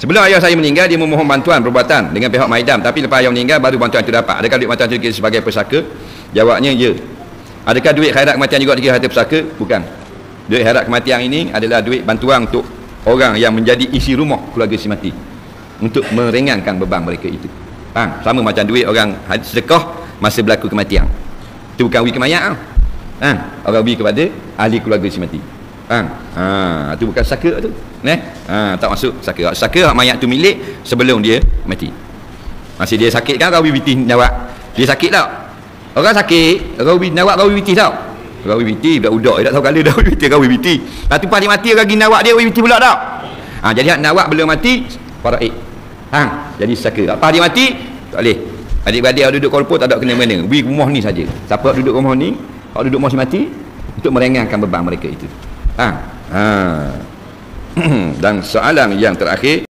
Sebelum ayah saya meninggal, dia memohon bantuan perubatan dengan pihak Maidam, tapi lepas ayah meninggal baru bantuan itu dapat. Adakah duit bantuan itu dikira sebagai pesaka? Jawabnya ya. Adakah duit khairat kematian juga dikira harta pesaka? Bukan. Duit khairat kematian ini adalah duit bantuan untuk orang yang menjadi isi rumah keluarga si mati, untuk meringankan beban mereka itu. Faham? Sama macam duit orang sedekah masa berlaku kematian. Itu bukan wui kemayat. Orang wui kepada ahli keluarga si mati. Itu bukan saka tu. Tak masuk saka. Saka hak mayat tu milik sebelum dia mati. Masih dia sakit kan, rawi biti nyawak. Dia sakit tak? Orang sakit, rawi nyawak, rawi biti tau. Rawi biti budak-budak tak tahu kala dah rawi biti, rawi biti. Lepas tu pas dia mati lagi nyawak dia rawi biti pula tak? Jadi hak nyawak belum mati faraid. Jadi saka. Pas dia mati tak boleh. Adik-beradik yang duduk kolpo tak ada kena-mena. Wi rumah ni saja. Siapa yang duduk rumah ni, kalau duduk masih mati, untuk meringankan beban mereka itu. Dan soalan yang terakhir,